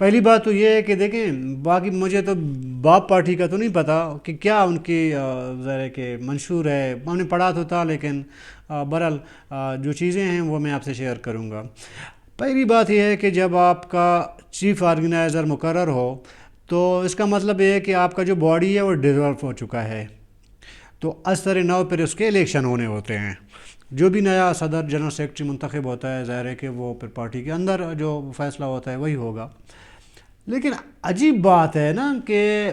پہلی بات تو یہ ہے کہ دیکھیں، باقی مجھے تو باپ پارٹی کا تو نہیں پتہ کہ کیا ان کی ظاہر ہے کہ منشور ہے، ہم نے پڑھا تو تھا، لیکن بہرحال جو چیزیں ہیں وہ میں آپ سے شیئر کروں گا۔ پہلی بات یہ ہے کہ جب آپ کا چیف آرگنائزر مقرر ہو تو اس کا مطلب یہ ہے کہ آپ کا جو باڈی ہے وہ ڈیولپ ہو چکا ہے، تو اثر نو پھر اس کے الیکشن ہونے ہوتے ہیں۔ جو بھی نیا صدر جنرل سیکرٹری منتخب ہوتا ہے، ظاہر ہے کہ وہ پھر پارٹی کے اندر جو فیصلہ ہوتا ہے وہی ہوگا۔ لیکن عجیب بات ہے نا کہ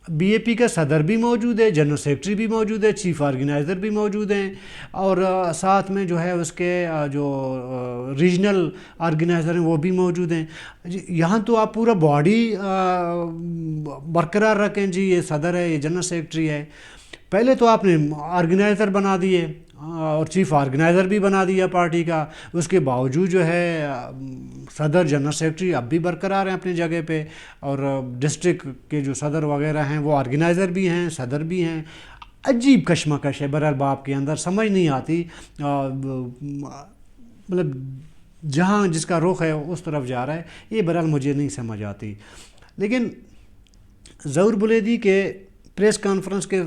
بی اے پی کا صدر بھی موجود ہے، جنرل سیکرٹری بھی موجود ہے، چیف آرگنائزر بھی موجود ہیں، اور ساتھ میں جو ہے اس کے جو ریجنل آرگنائزر ہیں وہ بھی موجود ہیں۔ یہاں تو آپ پورا باڈی برقرار رکھیں، جی یہ صدر ہے، یہ جنرل سیکرٹری ہے۔ پہلے تو آپ نے آرگنائزر بنا دیے اور چیف آرگنائزر بھی بنا دیا پارٹی کا، اس کے باوجود جو ہے صدر جنرل سیکرٹری اب بھی برقرار ہیں اپنی جگہ پہ، اور ڈسٹرکٹ کے جو صدر وغیرہ ہیں وہ آرگنائزر بھی ہیں، صدر بھی ہیں۔ عجیب کشمکش ہے بہرحال باپ کے اندر، سمجھ نہیں آتی، مطلب جہاں جس کا رخ ہے اس طرف جا رہا ہے، یہ بہرحال مجھے نہیں سمجھ آتی۔ لیکن ظہور بلیدی کے پریس کانفرنس کے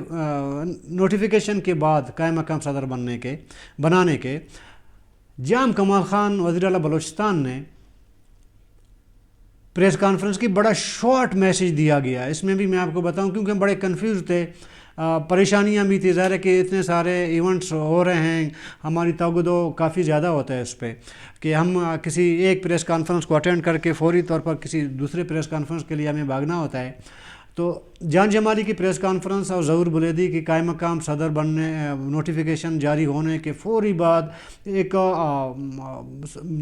نوٹیفیکیشن کے بعد قائم مقام صدر بنانے کے جام کمال خان وزیر اعلیٰ بلوچستان نے پریس کانفرنس کی بڑا شارٹ میسیج دیا گیا۔ اس میں بھی میں آپ کو بتاؤں کیونکہ ہم بڑے کنفیوز تھے، پریشانیاں بھی تھی، ظاہر ہے کہ اتنے سارے ایونٹس ہو رہے ہیں، ہماری توگدو کافی زیادہ ہوتا ہے اس پہ کہ ہم کسی ایک پریس کانفرنس کو اٹینڈ کر کے فوری طور پر کسی دوسرے پریس کانفرنس کے لیے ہمیں بھاگنا ہوتا ہے۔ تو جان جمالی کی پریس کانفرنس اور ظہور بلیدی کی قائم مقام صدر بننے نوٹیفیکیشن جاری ہونے کے فوری بعد ایک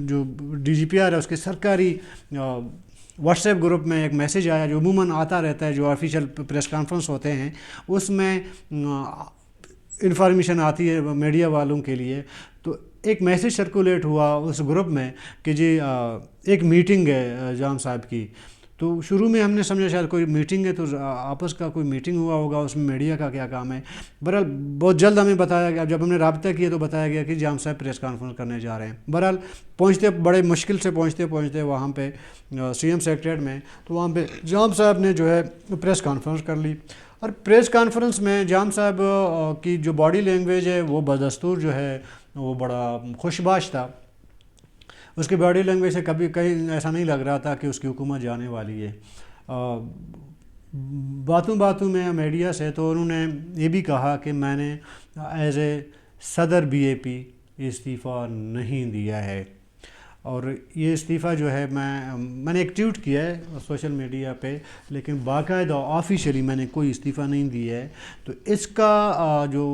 جو ڈی جی پی آر ہے اس کے سرکاری واٹس ایپ گروپ میں ایک میسیج آیا، جو عموماً آتا رہتا ہے جو آفیشیل پریس کانفرنس ہوتے ہیں، اس میں انفارمیشن آتی ہے میڈیا والوں کے لیے۔ تو ایک میسیج سرکولیٹ ہوا اس گروپ میں کہ جی ایک میٹنگ ہے جام صاحب کی۔ تو شروع میں ہم نے سمجھا شاید کوئی میٹنگ ہے، تو آپس کا کوئی میٹنگ ہوا ہوگا، اس میں میڈیا کا کیا کام ہے۔ بہرحال بہت جلد ہمیں بتایا گیا، جب ہم نے رابطہ کیا تو بتایا گیا کہ جام صاحب پریس کانفرنس کرنے جا رہے ہیں۔ بہرحال بڑے مشکل سے پہنچتے وہاں پہ سی ایم سیکریٹریٹ میں، تو وہاں پہ جام صاحب نے جو ہے پریس کانفرنس کر لی، اور پریس کانفرنس میں جام صاحب کی جو باڈی لینگویج ہے وہ بدستور جو ہے وہ بڑا خوش باش تھا۔ اس کی باڈی لینگویج سے کبھی کہیں ایسا نہیں لگ رہا تھا کہ اس کی حکومت جانے والی ہے۔ باتوں میں میڈیا سے تو انہوں نے یہ بھی کہا کہ میں نے ایز اے صدر بی اے پی استعفیٰ نہیں دیا ہے، اور یہ استعفیٰ جو ہے میں نے ایک ٹویٹ کیا ہے سوشل میڈیا پہ، لیکن باقاعدہ آفیشیلی میں نے کوئی استعفیٰ نہیں دیا ہے۔ تو اس کا جو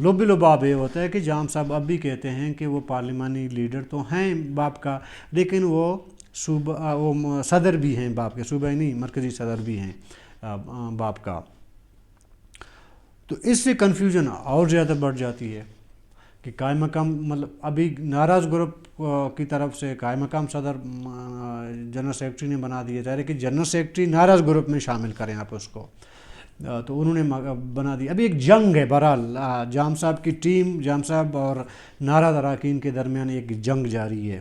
لب لباب یہ ہوتا ہے کہ جام صاحب اب بھی کہتے ہیں کہ وہ پارلیمانی لیڈر تو ہیں باپ کا، لیکن وہ صدر بھی ہیں باپ کے، صوبائی نہیں مرکزی صدر بھی ہیں باپ کا۔ تو اس سے کنفیوژن اور زیادہ بڑھ جاتی ہے کہ قائم مقام، مطلب ابھی ناراض گروپ کی طرف سے قائم مقام صدر جنرل سیکرٹری نے بنا دیے، ظاہر ہے کہ جنرل سیکرٹری ناراض گروپ میں شامل کریں آپ اس کو، تو انہوں نے بنا دیا۔ ابھی ایک جنگ ہے بہرحال، جام صاحب کی ٹیم، جام صاحب اور ناراض اراکین کے درمیان ایک جنگ جاری ہے۔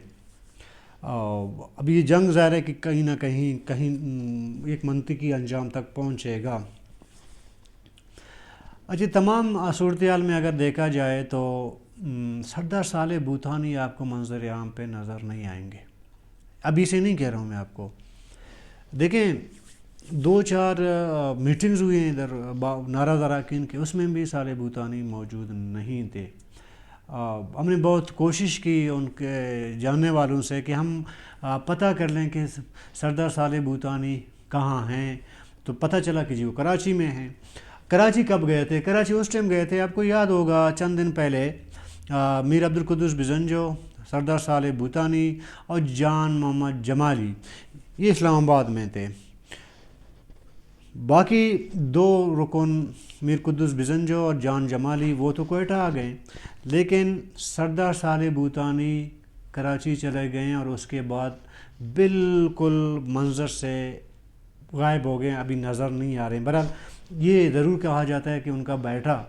ابھی یہ جنگ ظاہر ہے کہ کہیں نہ کہیں ایک منطقی انجام تک پہنچے گا۔ اچھا، تمام صورتحال میں اگر دیکھا جائے تو سردار صالح بھوتانی آپ کو منظر عام پہ نظر نہیں آئیں گے، ابھی سے نہیں کہہ رہا ہوں میں آپ کو۔ دیکھیں 2-4 میٹنگز ہوئی ہیں ادھر ناراض اراکین کے، اس میں بھی صالح بھوتانی موجود نہیں تھے۔ ہم نے بہت کوشش کی ان کے جاننے والوں سے کہ ہم پتہ کر لیں کہ سردار صالح بھوتانی کہاں ہیں، تو پتہ چلا کہ جی وہ کراچی میں ہیں۔ کراچی کب گئے تھے؟ کراچی اس ٹائم گئے تھے، آپ کو یاد ہوگا چند دن پہلے میر عبدالقدوس بزنجو، سردار صالح بھوتانی اور جان محمد جمالی یہ اسلام آباد میں تھے۔ باقی 2 رکن میر قدوس بزنجو اور جان جمالی وہ تو کوئٹہ آ گئے، لیکن سردار صالح بھوتانی کراچی چلے گئے اور اس کے بعد بالکل منظر سے غائب ہو گئے، ابھی نظر نہیں آ رہے ہیں۔ بہرحال یہ ضرور کہا جاتا ہے کہ ان کا بیٹا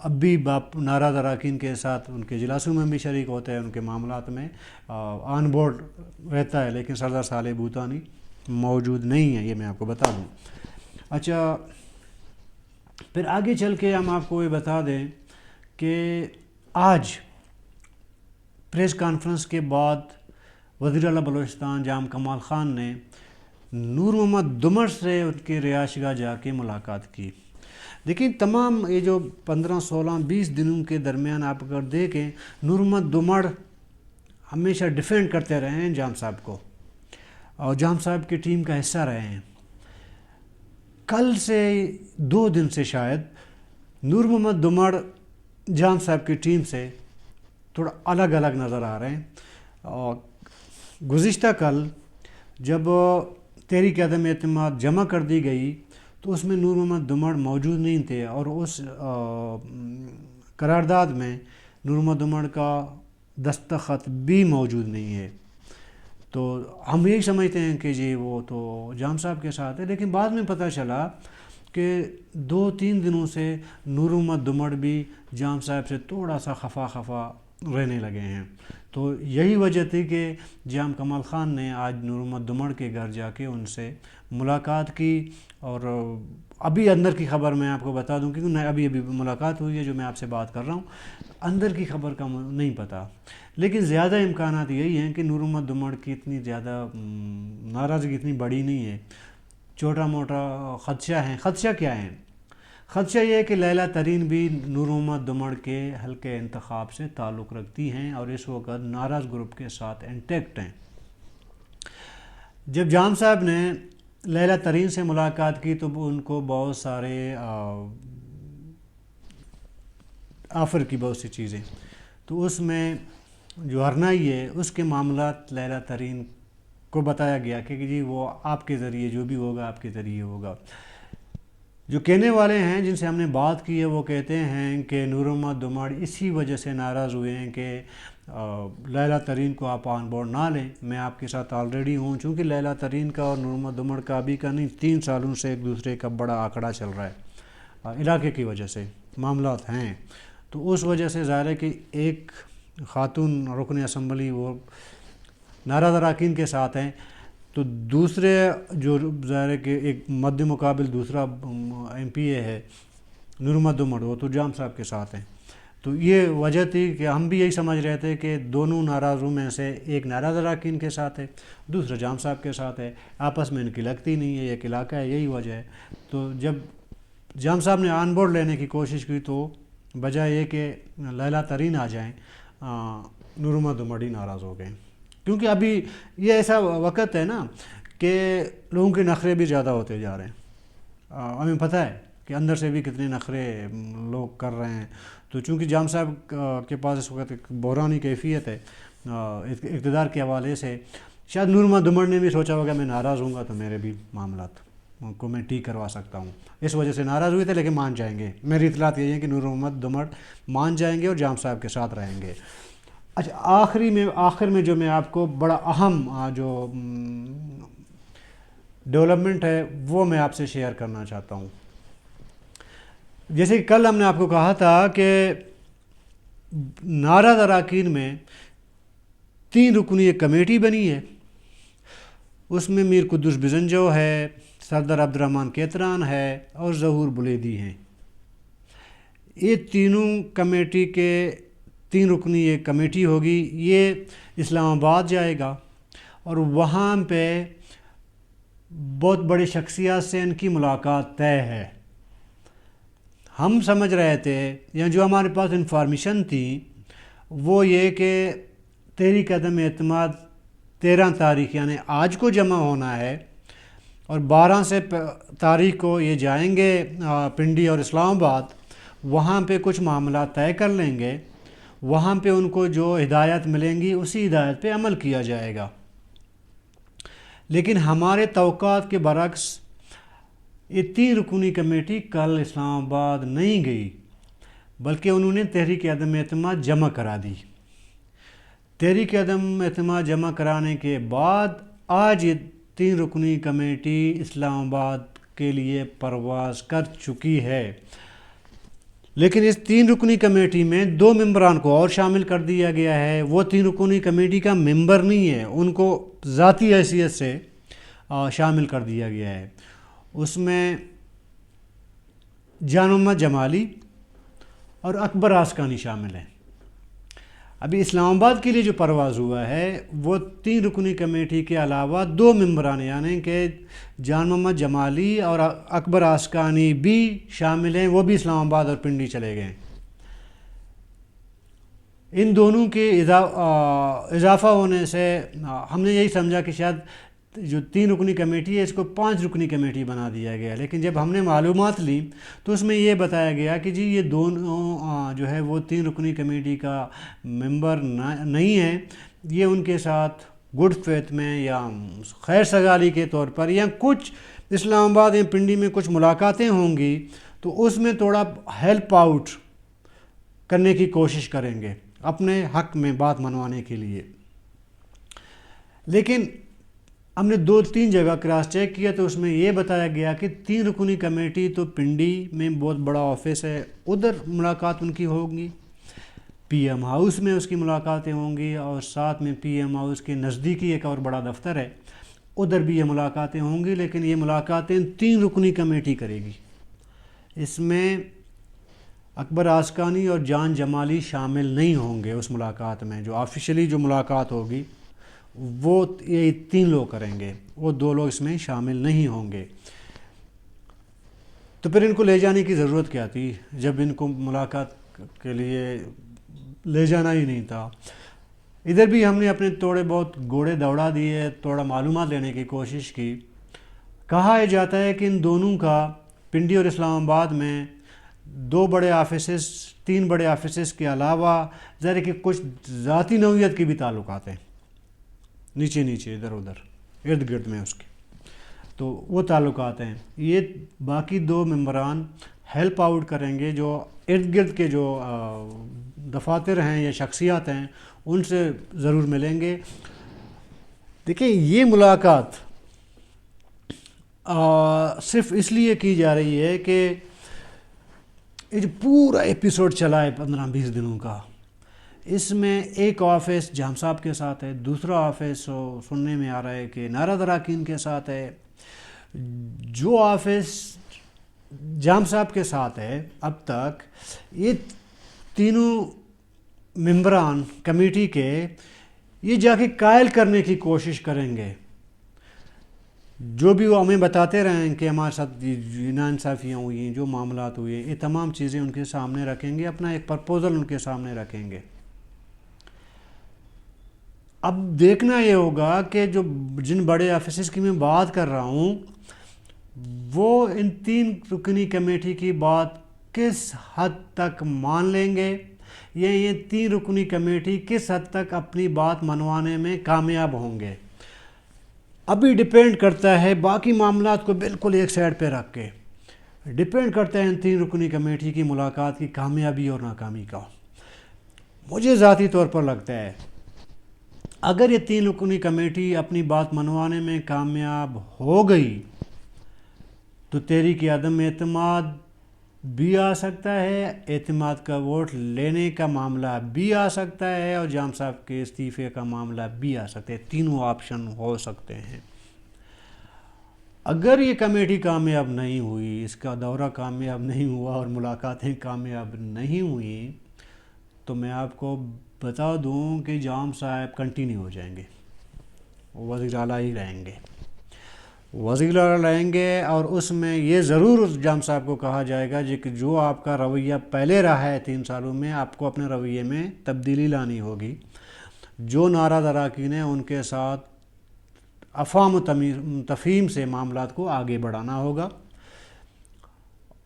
اب بھی ناراض اراکین کے ساتھ ان کے اجلاسوں میں بھی شریک ہوتے ہیں، ان کے معاملات میں آن بورڈ رہتا ہے، لیکن سردار صالح بھوتانی موجود نہیں ہے، یہ میں آپ کو بتا دوں۔ اچھا، پھر آگے چل کے ہم آپ کو یہ بتا دیں کہ آج پریس کانفرنس کے بعد وزیر اعلیٰ بلوچستان جام کمال خان نے نور محمد دمر سے ان کی رہائش گاہ جا کے ملاقات کی۔ دیکھیں، تمام یہ جو 15 16 20 دنوں کے درمیان آپ اگر دیکھیں، نور محمد دمر ہمیشہ ڈیفینڈ کرتے رہے ہیں جام صاحب کو، اور جام صاحب کی ٹیم کا حصہ رہے ہیں۔ کل سے 2 دن سے شاید نور محمد دمر جام صاحب کی ٹیم سے تھوڑا الگ الگ نظر آ رہے ہیں۔ اور گزشتہ کل جب تحریک عدم اعتماد جمع کر دی گئی تو اس میں نور محمد دمر موجود نہیں تھے، اور اس قرارداد میں نور محمد دمر کا دستخط بھی موجود نہیں ہے۔ تو ہم یہی سمجھتے ہیں کہ جی وہ تو جام صاحب کے ساتھ ہے، لیکن بعد میں پتہ چلا کہ 2-3 دنوں سے نور محمد دمر بھی جام صاحب سے تھوڑا سا خفا رہنے لگے ہیں۔ تو یہی وجہ تھی کہ جام کمال خان نے آج نور محمد دمر کے گھر جا کے ان سے ملاقات کی، اور ابھی اندر کی خبر میں آپ کو بتا دوں، کیونکہ ابھی ملاقات ہوئی ہے جو میں آپ سے بات کر رہا ہوں، اندر کی خبر کا نہیں پتہ، لیکن زیادہ امکانات یہی ہیں کہ نور محمد دمر کی اتنی زیادہ ناراضگی اتنی بڑی نہیں ہے، چھوٹا موٹا خدشہ ہیں۔ خدشہ کیا ہے؟ خدشہ یہ ہے کہ لیلہ ترین بھی نور محمد دمر کے حلقے انتخاب سے تعلق رکھتی ہیں، اور اس وقت ناراض گروپ کے ساتھ انٹیکٹ ہیں۔ جب جام صاحب نے لیلہ ترین سے ملاقات کی تو ان کو بہت سارے آفر کی بہت سی چیزیں، تو اس میں جو ہرنائی ہے اس کے معاملات لیلہ ترین کو بتایا گیا کہ جی وہ آپ کے ذریعے جو بھی ہوگا آپ کے ذریعے ہوگا۔ جو کہنے والے ہیں جن سے ہم نے بات کی ہے وہ کہتے ہیں کہ نور محمد دمر اسی وجہ سے ناراض ہوئے ہیں کہ لیلہ ترین کو آپ آن بورڈ نہ لیں، میں آپ کے ساتھ آلریڈی ہوں، چونکہ لیلہ ترین کا اور نور محمد دمر کا ابھی کا نہیں 3 سالوں سے ایک دوسرے کا بڑا آنکڑا چل رہا ہے، علاقے کی وجہ سے معاملات ہیں، تو اس وجہ سے ظاہر ہے کہ ایک خاتون رکن اسمبلی وہ ناراض اراکین کے ساتھ ہیں، تو دوسرے جو ظاہر ہے کہ ایک مد مقابل دوسرا ایم پی اے ہے نور محمد دمر، وہ تو جام صاحب کے ساتھ ہیں۔ تو یہ وجہ تھی کہ ہم بھی یہی سمجھ رہے تھے کہ دونوں ناراضوں میں سے ایک ناراض اراکین کے ساتھ ہے، دوسرا جام صاحب کے ساتھ ہے، آپس میں ان کی لگتی نہیں ہے، ایک علاقہ ہے، یہی وجہ ہے۔ تو جب جام صاحب نے آن بورڈ لینے کی کوشش کی تو بجائے یہ کہ لیلہ ترین آ جائیں، نور محمد دمر ہی ناراض ہو گئے، کیونکہ ابھی یہ ایسا وقت ہے نا کہ لوگوں کے نخرے بھی زیادہ ہوتے جا رہے ہیں، ہمیں پتہ ہے کہ اندر سے بھی کتنے نخرے لوگ کر رہے ہیں۔ تو چونکہ جام صاحب کے پاس اس وقت ایک بحرانی کیفیت ہے اقتدار کے حوالے سے، شاید نور محمد دمر نے بھی سوچا ہوگا میں ناراض ہوں گا تو میرے بھی معاملات کو میں ٹھیک کروا سکتا ہوں، اس وجہ سے ناراض ہوئے تھے، لیکن مان جائیں گے، میری اطلاعات یہ ہے کہ نور محمد دمر مان جائیں گے اور جام صاحب کے ساتھ رہیں گے۔ اچھا، آخر میں جو میں آپ کو بڑا اہم جو ڈیولپمنٹ ہے وہ میں آپ سے شیئر کرنا چاہتا ہوں۔ جیسے کہ کل ہم نے آپ کو کہا تھا کہ ناراض اراکین میں 3 رکنی ایک کمیٹی بنی ہے، اس میں میر قدوس بزنجو ہے، سردار عبدالرحمن کیتران ہے اور ظہور بلیدی ہیں۔ یہ تینوں کمیٹی کے 3 رکنی ایک کمیٹی ہوگی، یہ اسلام آباد جائے گا اور وہاں پہ بہت بڑی شخصیات سے ان کی ملاقات طے ہے۔ ہم سمجھ رہے تھے یا جو ہمارے پاس انفارمیشن تھی وہ یہ کہ تحریک عدم اعتماد 13 تاریخ یعنی آج کو جمع ہونا ہے، اور 12 تاریخ کو یہ جائیں گے پنڈی اور اسلام آباد، وہاں پہ کچھ معاملات طے کر لیں گے، وہاں پہ ان کو جو ہدایت ملیں گی اسی ہدایت پہ عمل کیا جائے گا۔ لیکن ہمارے توقعات کے برعکس یہ 3 رکنی کمیٹی کل اسلام آباد نہیں گئی، بلکہ انہوں نے تحریک عدم اعتماد جمع کرا دی۔ تحریک عدم اعتماد جمع کرانے کے بعد آج یہ 3 رکنی کمیٹی اسلام آباد کے لیے پرواز کر چکی ہے۔ لیکن اس 3 رکنی کمیٹی میں 2 ممبران کو اور شامل کر دیا گیا ہے. وہ 3 رکنی کمیٹی کا ممبر نہیں ہے, ان کو ذاتی حیثیت سے شامل کر دیا گیا ہے. اس میں جان محمد جمالی اور اکبر آسکانی شامل ہیں. ابھی اسلام آباد کے لیے جو پرواز ہوا ہے وہ 3 رکنی کمیٹی کے علاوہ 2 ممبران یعنی کہ جان محمد جمالی اور اکبر آسکانی بھی شامل ہیں, وہ بھی اسلام آباد اور پنڈی چلے گئے. ان دونوں کے اضافہ ہونے سے ہم نے یہی سمجھا کہ شاید جو 3 رکنی کمیٹی ہے اس کو 5 رکنی کمیٹی بنا دیا گیا. لیکن جب ہم نے معلومات لی تو اس میں یہ بتایا گیا کہ جی یہ دونوں جو ہے وہ 3 رکنی کمیٹی کا ممبر نہیں ہیں, یہ ان کے ساتھ گڈ فیتھ میں یا خیر سگالی کے طور پر یا کچھ اسلام آباد یا پنڈی میں کچھ ملاقاتیں ہوں گی تو اس میں تھوڑا ہیلپ آؤٹ کرنے کی کوشش کریں گے اپنے حق میں بات منوانے کے لیے. لیکن ہم نے 2-3 جگہ کراس چیک کیا تو اس میں یہ بتایا گیا کہ 3 رکنی کمیٹی تو پنڈی میں بہت بڑا آفس ہے, ادھر ملاقات ان کی ہوگی. پی ایم ہاؤس میں اس کی ملاقاتیں ہوں گی اور ساتھ میں پی ایم ہاؤس کے نزدیکی ایک اور بڑا دفتر ہے, ادھر بھی یہ ملاقاتیں ہوں گی. لیکن یہ ملاقاتیں 3 رکنی کمیٹی کرے گی. اس میں اکبر آسکانی اور جان جمالی شامل نہیں ہوں گے اس ملاقات میں. جو آفیشلی جو ملاقات ہوگی وہ یہ 3 لوگ کریں گے, وہ 2 لوگ اس میں شامل نہیں ہوں گے. تو پھر ان کو لے جانے کی ضرورت کیا تھی جب ان کو ملاقات کے لیے لے جانا ہی نہیں تھا. ادھر بھی ہم نے اپنے تھوڑے بہت گھوڑے دوڑا دیے, تھوڑا معلومات لینے کی کوشش کی. کہا جاتا ہے کہ ان دونوں کا پنڈی اور اسلام آباد میں 2 بڑے آفیسز 3 بڑے آفیسز کے علاوہ ظاہر ہے کہ کچھ ذاتی نوعیت کے بھی تعلقات ہیں نیچے ادھر ادھر ارد گرد میں اس کے, تو وہ تعلقات ہیں. یہ باقی 2 ممبران ہیلپ آؤٹ کریں گے جو ارد گرد کے جو دفاتر ہیں یا شخصیات ہیں ان سے ضرور ملیں گے. دیکھیں یہ ملاقات صرف اس لیے کی جا رہی ہے کہ یہ جو پورا ایپیسوڈ چلا ہے 15-20 دنوں کا, اس میں ایک آفس جام صاحب کے ساتھ ہے, دوسرا آفس سننے میں آ رہا ہے کہ نارد اراکین کے ساتھ ہے. جو آفس جام صاحب کے ساتھ ہے اب تک یہ تینوں ممبران کمیٹی کے یہ جا کے قائل کرنے کی کوشش کریں گے. جو بھی وہ ہمیں بتاتے رہیں کہ ہمارے ساتھ ناانصافیاں ہوئی ہیں, جو معاملات ہوئے ہیں, یہ تمام چیزیں ان کے سامنے رکھیں گے, اپنا ایک پرپوزل ان کے سامنے رکھیں گے. اب دیکھنا یہ ہوگا کہ جو جن بڑے آفیسز کی میں بات کر رہا ہوں وہ ان 3 رکنی کمیٹی کی بات کس حد تک مان لیں گے یا یہ 3 رکنی کمیٹی کس حد تک اپنی بات منوانے میں کامیاب ہوں گے. ابھی ڈیپینڈ کرتا ہے, باقی معاملات کو بالکل ایک سائڈ پہ رکھ کے ڈیپینڈ کرتا ہے ان 3 رکنی کمیٹی کی ملاقات کی کامیابی اور ناکامی کا. مجھے ذاتی طور پر لگتا ہے اگر یہ 3 رکنی کمیٹی اپنی بات منوانے میں کامیاب ہو گئی تو تحریک عدم اعتماد بھی آ سکتا ہے, اعتماد کا ووٹ لینے کا معاملہ بھی آ سکتا ہے اور جام صاحب کے استعفے کا معاملہ بھی آ سکتا ہے. تینوں آپشن ہو سکتے ہیں. اگر یہ کمیٹی کامیاب نہیں ہوئی, اس کا دورہ کامیاب نہیں ہوا اور ملاقاتیں کامیاب نہیں ہوئیں تو میں آپ کو بتا دوں کہ جام صاحب کنٹینیو ہو جائیں گے, وزیر اعلیٰ ہی رہیں گے, وزیر اعلیٰ رہیں گے. اور اس میں یہ ضرور جام صاحب کو کہا جائے گا کہ جو آپ کا رویہ پہلے رہا ہے 3 سالوں میں, آپ کو اپنے رویے میں تبدیلی لانی ہوگی. جو ناراض اراکین ہیں ان کے ساتھ افہام و تفہیم سے معاملات کو آگے بڑھانا ہوگا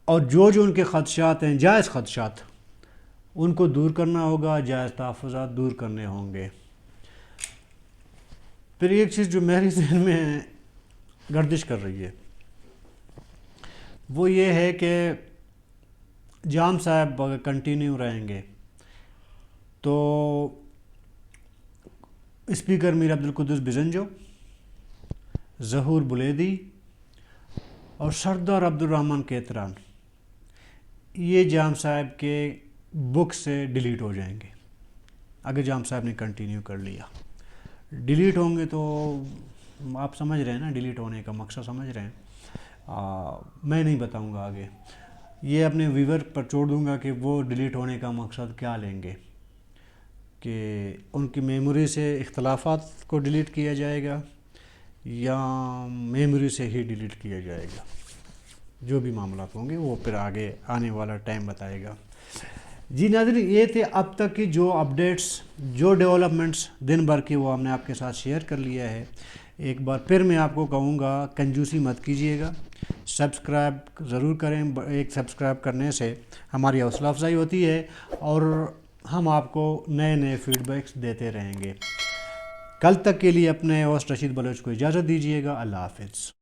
اور جو ان کے خدشات ہیں, جائز خدشات, ان کو دور کرنا ہوگا, جائز تحفظات دور کرنے ہوں گے. پھر ایک چیز جو میری ذہن میں گردش کر رہی ہے وہ یہ ہے کہ جام صاحب اگر کنٹینیو رہیں گے تو اسپیکر میر عبدالقدوس بزنجو, ظہور بلیدی اور سردار عبدالرحمن کیتران یہ جام صاحب کے بک سے ڈیلیٹ ہو جائیں گے اگر جام صاحب نے کنٹینیو کر لیا. ڈیلیٹ ہوں گے تو آپ سمجھ رہے ہیں نا ڈیلیٹ ہونے کا مقصد سمجھ رہے ہیں. میں نہیں بتاؤں گا آگے, یہ اپنے ویور پر چھوڑ دوں گا کہ وہ ڈیلیٹ ہونے کا مقصد کیا لیں گے, کہ ان کی میموری سے اختلافات کو ڈیلیٹ کیا جائے گا یا میموری سے ہی ڈیلیٹ کیا جائے گا. جو بھی معاملات ہوں گے وہ پھر آگے آنے والا ٹائم بتائے گا. جی ناظرین, یہ تھے اب تک کی جو اپڈیٹس, جو ڈیولپمنٹس دن بھر کی, وہ ہم نے آپ کے ساتھ شیئر کر لیا ہے. ایک بار پھر میں آپ کو کہوں گا کنجوسی مت کیجیے گا, سبسکرائب ضرور کریں. ایک سبسکرائب کرنے سے ہماری حوصلہ افزائی ہوتی ہے اور ہم آپ کو نئے نئے فیڈ بیکس دیتے رہیں گے. کل تک کے لیے اپنے ہوسٹ رشید بلوچ کو اجازت دیجیے گا. اللہ حافظ.